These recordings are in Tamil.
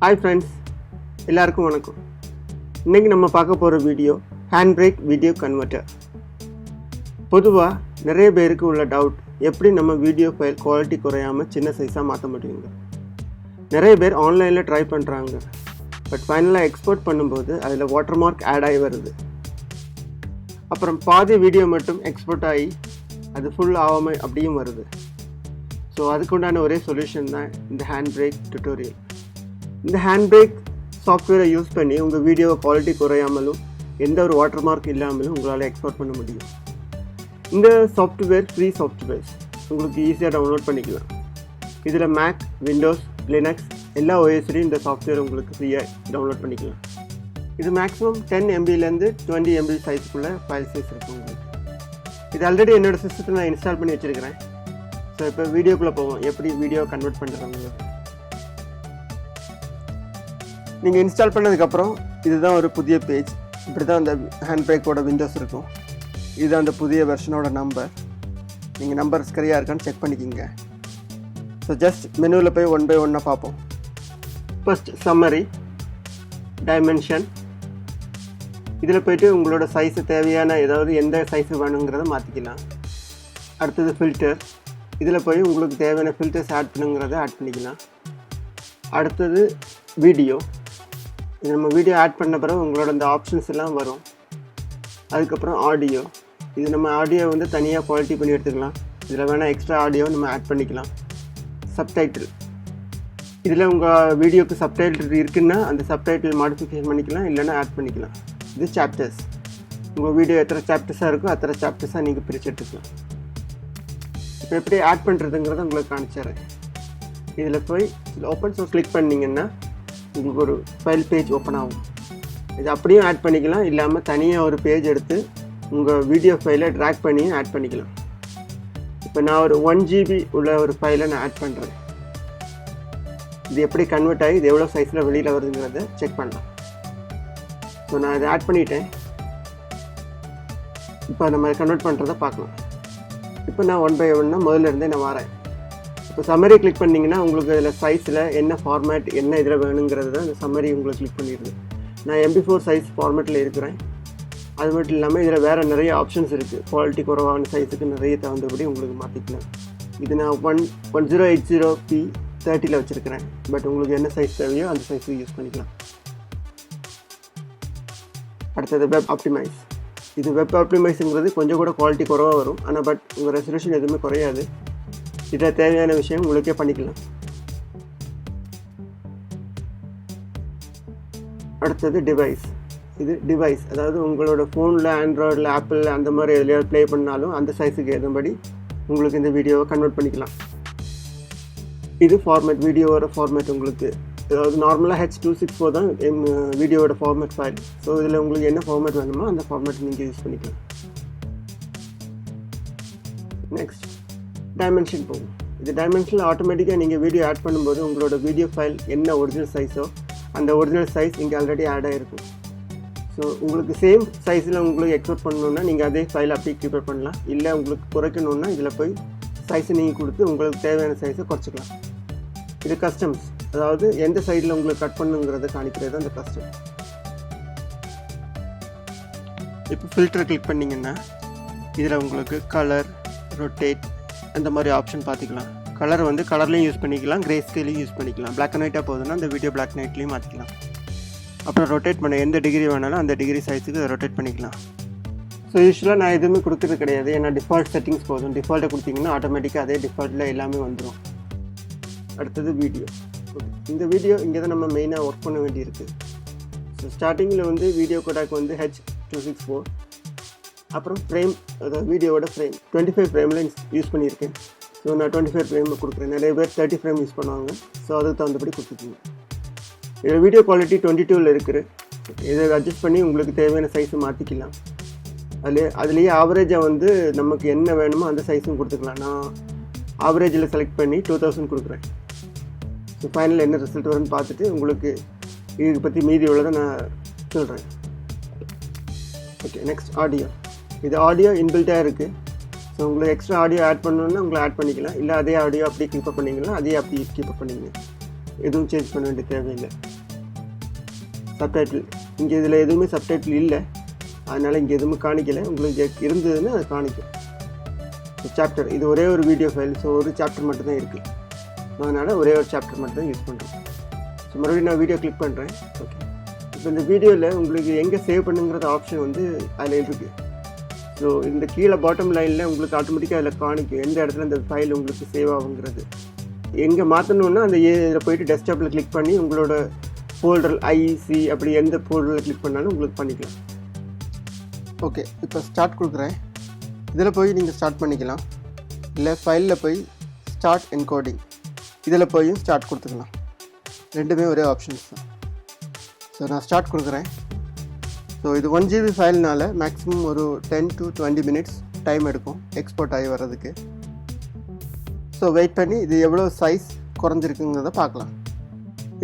Hi friends, எல்லாருக்கும் வணக்கம். இன்னைக்கு நம்ம பார்க்க போற வீடியோ HandBrake வீடியோ கன்வெர்ட்டர். பொதுவா நிறைய பேருக்கு உள்ள டவுட், எப்படி நம்ம வீடியோ ஃபைல் குவாலிட்டி குறையாம சின்ன சைஸா மாத்த முடியுங்க. நிறைய பேர் ஆன்லைன்ல ட்ரை பண்றாங்க. பட் ஃபைனலா எக்ஸ்போர்ட் பண்ணும்போது அதுல வாட்டர்மார்க் ஆட் ஆகி வருது. அப்புறம் பாதி வீடியோ மட்டும் எக்ஸ்போர்ட் ஆகி அது ஃபுல் ஆகாம அப்படியும் வருது. ஸோ அதுக்குண்டான ஒரே சொல்யூஷன் தான் இந்த HandBrake டியூட்டோரியல். இந்த HandBrake சாஃப்ட்வேரை யூஸ் பண்ணி உங்கள் வீடியோ குவாலிட்டி குறையாமலும் எந்த ஒரு வாட்டர் மார்க் இல்லாமலும் உங்களால் எக்ஸ்போர்ட் பண்ண முடியும். இந்த சாஃப்ட்வேர் ஃப்ரீ சாஃப்ட்வேர்ஸ், உங்களுக்கு ஈஸியாக டவுன்லோட் பண்ணிக்கலாம். இதில் மேக், விண்டோஸ், லினக்ஸ் எல்லா ஓஎஸ்லையும் இந்த சாஃப்ட்வேர் உங்களுக்கு ஃப்ரீயாக டவுன்லோட் பண்ணிக்கலாம். இது மேக்ஸிமம் 10 MBலேருந்து 20 MB சைஸ்க்குள்ளே ஃபைல் சைஸ் இருக்கும் உங்களுக்கு. இது ஆல்ரெடி என்னோடய சிஸ்டத்தில் நான் இன்ஸ்டால் பண்ணி வச்சுருக்கிறேன். ஸோ இப்போ வீடியோக்குள்ளே போவோம், எப்படி வீடியோ கன்வெர்ட் பண்ணுறாங்க. நீங்கள் இன்ஸ்டால் பண்ணதுக்கப்புறம் இதுதான் ஒரு புதிய பேஜ். இப்படி தான் அந்த HandBrakeோட விண்டோஸ் இருக்கும். இது அந்த புதிய வெர்ஷனோட நம்பர். நீங்கள் நம்பர் சரியாக இருக்கான்னு செக் பண்ணிக்கிங்க. ஸோ ஜஸ்ட் மெனுவில் போய் ஒன் பை ஒன்னாக பார்ப்போம். First summary, dimension. இதில் போய்ட்டு உங்களோட சைஸு தேவையான ஏதாவது எந்த சைஸு வேணுங்கிறத மாற்றிக்கலாம். அடுத்தது ஃபில்டர். இதில் போய் உங்களுக்கு தேவையான ஃபில்டர்ஸ் ஆட் பண்ணுங்கிறத ஆட் பண்ணிக்கலாம். அடுத்தது வீடியோ. இது நம்ம வீடியோ ஆட் பண்ண பிறகு உங்களோட இந்த ஆப்ஷன்ஸ் எல்லாம் வரும். அதுக்கப்புறம் ஆடியோ. இது நம்ம ஆடியோ வந்து தனியாக குவாலிட்டி பண்ணி எடுத்துக்கலாம். இதில் வேணால் எக்ஸ்ட்ரா ஆடியோ நம்ம ஆட் பண்ணிக்கலாம். சப்டைட்டில். இதில் உங்கள் வீடியோக்கு சப்டைட்டில் இருக்குன்னா அந்த சப்டைட்டில் மாடிஃபிகேஷன் பண்ணிக்கலாம், இல்லைன்னா ஆட் பண்ணிக்கலாம். இது சாப்டர்ஸ். உங்கள் வீடியோ எத்தனை சாப்டர்ஸாக இருக்கோ அத்தனை சாப்டர்ஸாக நீங்கள் பிரித்து எடுத்துக்கலாம். இப்போ எப்படி ஆட் பண்ணுறதுங்கிறத உங்களுக்கு காமிச்சிடுறேன். இதில் போய் ஓப்பன் சோர்ஸ் கிளிக் பண்ணிங்கன்னா உங்களுக்கு ஒரு ஃபைல் பேஜ் ஓப்பன் ஆகும். இது அப்படியும் ஆட் பண்ணிக்கலாம், இல்லாமல் தனியாக ஒரு பேஜ் எடுத்து உங்கள் வீடியோ ஃபைலை ட்ராக் பண்ணி ஆட் பண்ணிக்கலாம். இப்போ நான் ஒரு 1 GB உள்ள ஒரு ஃபைலை நான் ஆட் பண்ணுறேன். இது எப்படி கன்வெர்ட் ஆகி இது எவ்வளோ சைஸில் வெளியில் வருதுங்கிறத செக் பண்ணலாம். ஸோ நான் இதை ஆட் பண்ணிட்டேன். இப்போ நம்ம கன்வெர்ட் பண்ணுறதை பார்க்கலாம். இப்போ நான் 1 by 1 முதல்ல இருந்தே நான் வரேன். இப்போ சம்மரி கிளிக் பண்ணிங்கன்னா உங்களுக்கு இதில் சைஸில் என்ன ஃபார்மேட் என்ன இதில் வேணுங்கிறது தான் இந்த சம்மரி உங்களுக்கு கிளிக் பண்ணிடுது. நான் MP4 சைஸ் ஃபார்மேட்டில் இருக்கிறேன். அது மட்டும் இல்லாமல் இதில் வேறு நிறைய ஆப்ஷன்ஸ் இருக்குது. குவாலிட்டி குறைவான சைஸுக்கு நிறைய தகுந்தபடி உங்களுக்கு மாற்றிக்கலாம். இது நான் 1080p 30 வச்சுருக்கிறேன். பட் உங்களுக்கு என்ன சைஸ் தேவையோ அந்த சைஸுக்கு யூஸ் பண்ணிக்கலாம். அடுத்தது வெப் ஆப்டிமைஸ். இது வெப் ஆப்டிமைஸுங்கிறது கொஞ்சம் கூட குவாலிட்டி குறைவாக வரும். ஆனால் பட் உங்கள் ரெசல்யூஷன் எதுவுமே குறையாது. இதில் தேவையான விஷயம் உங்களுக்கே பண்ணிக்கலாம். அடுத்தது டிவைஸ். இது டிவைஸ், அதாவது உங்களோட ஃபோனில், ஆண்ட்ராய்டில், ஆப்பிள் அந்த மாதிரி எதுலையாவது ப்ளே பண்ணாலும் அந்த சைஸுக்கு ஏற்றபடி உங்களுக்கு இந்த வீடியோவை கன்வெர்ட் பண்ணிக்கலாம். இது ஃபார்மேட், வீடியோவோட ஃபார்மேட். உங்களுக்கு அதாவது நார்மலாக H.264 தான் வீடியோவோட ஃபார்மேட் ஃபைல். ஸோ இதில் உங்களுக்கு என்ன ஃபார்மேட் வேணுமோ அந்த ஃபார்மேட் நீங்கள் யூஸ் பண்ணிக்கலாம். நெக்ஸ்ட் டைமென்ஷன் போகும். இது டைமென்ஷனில் ஆட்டோமேட்டிக்காக நீங்கள் வீடியோ ஆட் பண்ணும்போது உங்களோட வீடியோ ஃபைல் என்ன ஒரிஜினல் சைஸோ அந்த ஒரிஜினல் சைஸ் இங்கே ஆல்ரெடி ஆட் ஆகிருக்கும். ஸோ உங்களுக்கு சேம் சைஸில் உங்களுக்கு எக்ஸ்போர்ட் பண்ணணுன்னா நீங்கள் அதே ஃபைல் அப்படியே ப்ரிப்பேர் பண்ணலாம். இல்லை உங்களுக்கு குறைக்கணுன்னா இதில் போய் சைஸை நீங்கள் கொடுத்து உங்களுக்கு தேவையான சைஸை குறைச்சிக்கலாம். இது கஸ்டம்ஸ், அதாவது எந்த சைடில் உங்களுக்கு கட் பண்ணுங்கிறத காணிக்கிறது அந்த கஸ்டம். இப்போ ஃபில்டர் கிளிக் பண்ணிங்கன்னா இதில் உங்களுக்கு கலர், ரொட்டேட் அந்த மாதிரி ஆப்ஷன் பார்த்துக்கலாம். கலர் வந்து கலர்லேயும் யூஸ் பண்ணிக்கலாம், கிரே ஸ்கேலையும் யூஸ் பண்ணிக்கலாம். பிளாக் அண்ட் ஒயிட்டாக போகுதுன்னா அந்த வீடியோ பிளாக் அண்ட் ஒயிட்லேயும் மாற்றிக்கலாம். அப்புறம் ரொட்டேட் பண்ண எந்த டிகிரி வேணாலும் அந்த டிகிரி சைஸுக்கு ரொட்டேட் பண்ணிக்கலாம். ஸோ யூஸ்வலாக நான் எதுவுமே கொடுக்குறது கிடையாது, ஏன்னா டிஃபால்ட் செட்டிங்ஸ் போதும். டிஃபால்ட்டை கொடுத்தீங்கன்னா ஆட்டோமேட்டிக்காக அதே டிஃபால்ட்டில் எல்லாமே வந்துடும். அடுத்தது வீடியோ. இந்த வீடியோ இங்கே தான் நம்ம மெயினாக ஒர்க் பண்ண வேண்டியிருக்கு. ஸோ ஸ்டார்டிங்கில் வந்து வீடியோ கோடாக் வந்து H.264, அப்புறம் ஃப்ரேம், அதாவது வீடியோவோட ஃப்ரேம் 25 ஃப்ரேமில் யூஸ் பண்ணியிருக்கேன். ஸோ நான் 25 ஃப்ரேம் கொடுக்குறேன். நிறைய பேர் 30 ஃப்ரேம் யூஸ் பண்ணுவாங்க. ஸோ அதுக்கு தகுந்தபடி கொடுத்துருக்கீங்க. இதில் வீடியோ குவாலிட்டி 22ல் இருக்குது. இதை அட்ஜஸ்ட் பண்ணி உங்களுக்கு தேவையான சைஸை மாற்றிக்கலாம். அதுலேயே ஆவரேஜாக வந்து நமக்கு என்ன வேணுமோ அந்த சைஸும் கொடுத்துக்கலாம். நான் ஆவரேஜில் செலக்ட் பண்ணி 2000 கொடுக்குறேன். ஸோ ஃபைனல் என்ன ரிசல்ட் வரும்னு பார்த்துட்டு உங்களுக்கு இதுக்கு பற்றி மீதி உள்ளதை நான் சொல்கிறேன். Okay, next audio. இது ஆடியோ இன்பில்ட்டாக இருக்குது. ஸோ உங்களுக்கு எக்ஸ்ட்ரா ஆடியோ ஆட் பண்ணணுன்னா உங்களை ஆட் பண்ணிக்கலாம். இல்லை அதே ஆடியோ அப்படியே கீப்பப் பண்ணிக்கலாம், அதே அப்படியே கீப்பப் பண்ணிக்கலாம். எதுவும் சேஞ்ச் பண்ண வேண்டிய தேவையில்லை. சப்டைட்டில் இங்கே இதில் எதுவுமே சப்டைட்டில் இல்லை, அதனால் இங்கே எதுவுமே காணிக்கலை. உங்களுக்கு இருந்ததுன்னா அது காணிக்கும். சாப்டர் இது ஒரே ஒரு வீடியோ ஃபைல், ஸோ ஒரு சாப்டர் மட்டும்தான் இருக்குது. அதனால் ஒரே ஒரு சாப்டர் மட்டும் தான் யூஸ் பண்ணுறோம். ஸோ மறுபடியும் நான் வீடியோ கிளிக் பண்ணுறேன். ஓகே, இப்போ இந்த வீடியோவில் உங்களுக்கு எங்கே சேவ் பண்ணுங்கிறது ஆப்ஷன் வந்து அதில் இருக்குது. ஸோ இந்த கீழே பாட்டம் லைனில் உங்களுக்கு ஆட்டோமேட்டிக்காக அதில் காணிக்கும் எந்த இடத்துல இந்த ஃபைல் உங்களுக்கு சேவ் ஆகுங்கிறது. எங்கே மாற்றணுன்னா அந்த இதில் போய்ட்டு டெஸ்க்டாப்பில் கிளிக் பண்ணி உங்களோட ஃபோல்டர் ஐசி அப்படி எந்த ஃபோல்டரில் கிளிக் பண்ணாலும் உங்களுக்கு பண்ணிக்கலாம். ஓகே, இப்போ ஸ்டார்ட் கொடுக்குறேன். இதில் போய் நீங்கள் ஸ்டார்ட் பண்ணிக்கலாம், இல்லை ஃபைலில் போய் ஸ்டார்ட் என்கோடிங் இதில் போய் ஸ்டார்ட் கொடுத்துக்கலாம். ரெண்டுமே ஒரே ஆப்ஷன்ஸ் தான். ஸோ நான் ஸ்டார்ட் கொடுக்குறேன். ஸோ இது 1 GB ஃபைல்னால மேக்ஸிமம் ஒரு 10 to 20 minutes டைம் எடுக்கும் எக்ஸ்போர்ட் ஆகி வர்றதுக்கு. ஸோ வெயிட் பண்ணி இது எவ்வளோ சைஸ் குறைஞ்சிருக்குங்கிறத பார்க்கலாம்.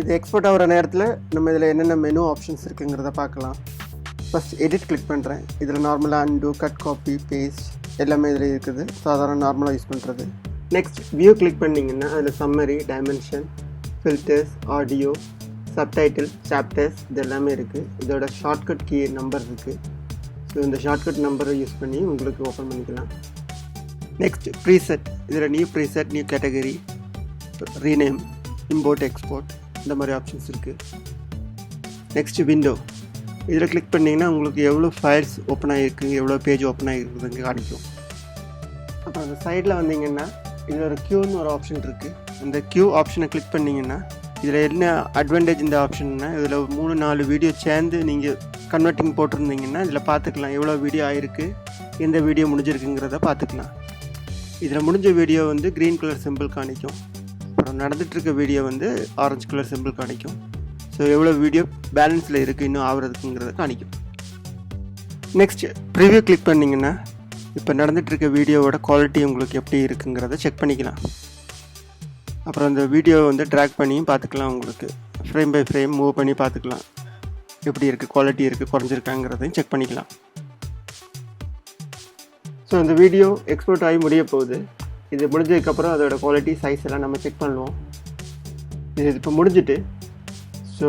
இது எக்ஸ்போர்ட் ஆகிற நேரத்தில் நம்ம இதில் என்னென்ன மெனு ஆப்ஷன்ஸ் இருக்குங்கிறத பார்க்கலாம். ஃபஸ்ட் எடிட் கிளிக் பண்ணுறேன். இதில் நார்மலாக அன்டூ, கட், காப்பி, பேஸ்ட் எல்லாமே இதில் இருக்குது, சாதாரண நார்மலாக யூஸ் பண்ணுறது. நெக்ஸ்ட் வியூ கிளிக் பண்ணிங்கன்னா அதில் summary, dimension, filters, audio, subtitle, chapters இது எல்லாமே இருக்குது. இதோட ஷார்ட்கட் கீ நம்பர் இருக்குது. ஸோ இந்த ஷார்ட்கட் நம்பரை யூஸ் பண்ணி உங்களுக்கு ஓப்பன் பண்ணிக்கலாம். நெக்ஸ்ட் ப்ரீசெட், இதில் new preset, new category, rename, import, export இந்த மாதிரி ஆப்ஷன்ஸ் இருக்குது. நெக்ஸ்ட் விண்டோ, இதில் கிளிக் பண்ணிங்கன்னா உங்களுக்கு எவ்வளோ ஃபைல்ஸ் ஓப்பன் ஆகிருக்கு, எவ்வளோ பேஜ் ஓப்பன் ஆகிருக்குதுங்க காணிக்கும். அப்புறம் அந்த சைடில் வந்தீங்கன்னா இதில் ஒரு க்யூன்னு ஒரு ஆப்ஷன் இருக்குது. இந்த க்யூ ஆப்ஷனை கிளிக் பண்ணிங்கன்னா இதில் என்ன அட்வான்டேஜ் இந்த ஆப்ஷன்னா, இதில் 3-4 வீடியோ சேர்ந்து நீங்கள் கன்வெர்ட்டிங் போட்டிருந்தீங்கன்னா இதில் பார்த்துக்கலாம் எவ்வளோ வீடியோ ஆகிருக்கு, எந்த வீடியோ முடிஞ்சிருக்குங்கிறத பார்த்துக்கலாம். இதில் முடிஞ்ச வீடியோ வந்து க்ரீன் கலர் சிம்பிள் காணிக்கும், அப்புறம் நடந்துகிட்ருக்க வீடியோ வந்து ஆரஞ்சு கலர் சிம்பிள் காணிக்கும். ஸோ எவ்வளோ வீடியோ பேலன்ஸில் இருக்குது இன்னும் ஆகிறதுக்குங்கிறத காணிக்கும். நெக்ஸ்ட் ப்ரிவ்யூ கிளிக் பண்ணிங்கன்னா இப்போ நடந்துகிட்ருக்க வீடியோவோட குவாலிட்டி உங்களுக்கு எப்படி இருக்குங்கிறத செக் பண்ணிக்கலாம். அப்புறம் அந்த வீடியோ வந்து ட்ராக் பண்ணியும் பார்த்துக்கலாம். உங்களுக்கு ஃப்ரேம் பை ஃப்ரேம் மூவ் பண்ணி பார்த்துக்கலாம் எப்படி இருக்குது, குவாலிட்டி இருக்குது, குறைஞ்சிருக்காங்கிறதையும் செக் பண்ணிக்கலாம். ஸோ இந்த வீடியோ எக்ஸ்போர்ட் ஆகி முடிய போகுது. இது முடிஞ்சதுக்கப்புறம் அதோட குவாலிட்டி, சைஸ் எல்லாம் நம்ம செக் பண்ணுவோம். இது இப்போ முடிஞ்சிட்டு. ஸோ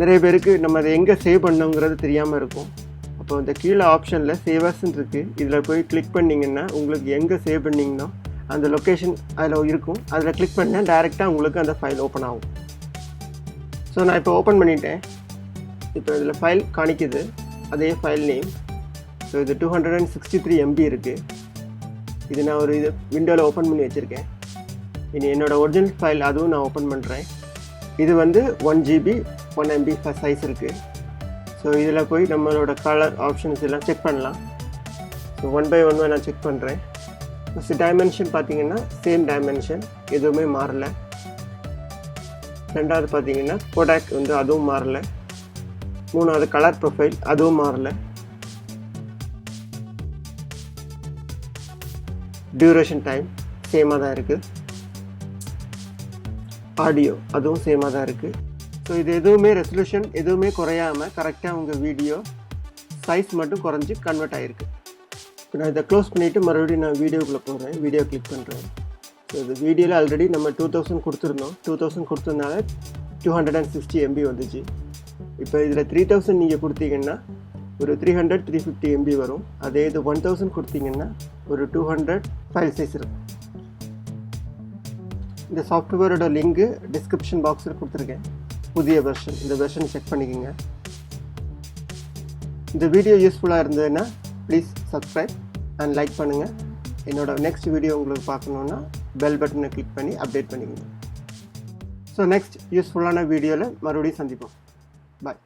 நிறைய பேருக்கு நம்ம அதை எங்கே சேவ் பண்ணோங்கிறது தெரியாமல் இருக்கும். அப்போ இந்த கீழே ஆப்ஷனில் சேவர்ஸ்ன்னு இருக்குது, இதில் போய் கிளிக் பண்ணிங்கன்னா உங்களுக்கு எங்கே சேவ் பண்ணிங்கன்னா அந்த லொக்கேஷன் அதில் இருக்கும். அதில் கிளிக் பண்ணால் டைரெக்டாக உங்களுக்கு அந்த ஃபைல் ஓப்பன் ஆகும். ஸோ நான் இப்போ ஓப்பன் பண்ணிட்டேன். இப்போ இதில் ஃபைல் காணிக்குது, அதே ஃபைல் நேம். ஸோ இது 263 MB இருக்குது. இது நான் ஒரு இது விண்டோவில் ஓப்பன் பண்ணி வச்சுருக்கேன். இனி என்னோடய ஒரிஜினல் ஃபைல் அதுவும் நான் ஓப்பன் பண்ணுறேன். இது வந்து 1 GB 1 MB சைஸ் இருக்குது. ஸோ இதில் போய் நம்மளோட கலர் ஆப்ஷன்ஸ் எல்லாம் செக் பண்ணலாம். ஸோ 1 by 1 நான் செக் பண்ணுறேன். ஃபஸ்ட்டு டைமென்ஷன் பார்த்தீங்கன்னா சேம் டைமென்ஷன், எதுவுமே மாறலை. ரெண்டாவது பார்த்தீங்கன்னா கோடாக் வந்து அதுவும் மாறலை. மூணாவது கலர் ப்ரொஃபைல் அதுவும் மாறலை. டியூரேஷன் டைம் சேமாக தான் இருக்குது. ஆடியோ அதுவும் சேமாக தான் இருக்குது. ஸோ இது எதுவுமே ரெசல்யூஷன் எதுவுமே குறையாமல் கரெக்டாக உங்கள் வீடியோ சைஸ் மட்டும் குறைஞ்சி கன்வெர்ட் ஆகிருக்கு. இப்போ நான் இதை க்ளோஸ் பண்ணிவிட்டு மறுபடியும் நான் வீடியோக்குள்ளே போகிறேன். வீடியோ கிளிக் பண்ணுறேன். ஸோ இது வீடியோவில் ஆல்ரெடி நம்ம 2000 கொடுத்துருந்தோம். 2000 கொடுத்ததுனால 260 MB வந்துச்சு. இப்போ இதில் 3000 நீங்கள் கொடுத்தீங்கன்னா ஒரு 300-350 MB வரும். அதே இது 1000 கொடுத்தீங்கன்னா ஒரு 200 ஃபைல் சைஸ் இருக்கும். இந்த சாஃப்ட்வேரோட லிங்க்கு டிஸ்கிரிப்ஷன் பாக்ஸில் கொடுத்துருக்கேன். புதிய வெர்ஷன், இந்த வெர்ஷன் செக் பண்ணிக்கோங்க. இந்த வீடியோ யூஸ்ஃபுல்லாக இருந்ததுன்னா ப்ளீஸ் சப்ஸ்கிரைப் அண்ட் லைக் பண்ணுங்கள். என்னோடய நெக்ஸ்ட் வீடியோ உங்களுக்கு பார்க்கணுன்னா பெல் பட்டனை கிளிக் பண்ணி அப்டேட் பண்ணிக்கோங்க. ஸோ நெக்ஸ்ட் யூஸ்ஃபுல்லான வீடியோவில் மறுபடியும் சந்திப்போம். பாய்.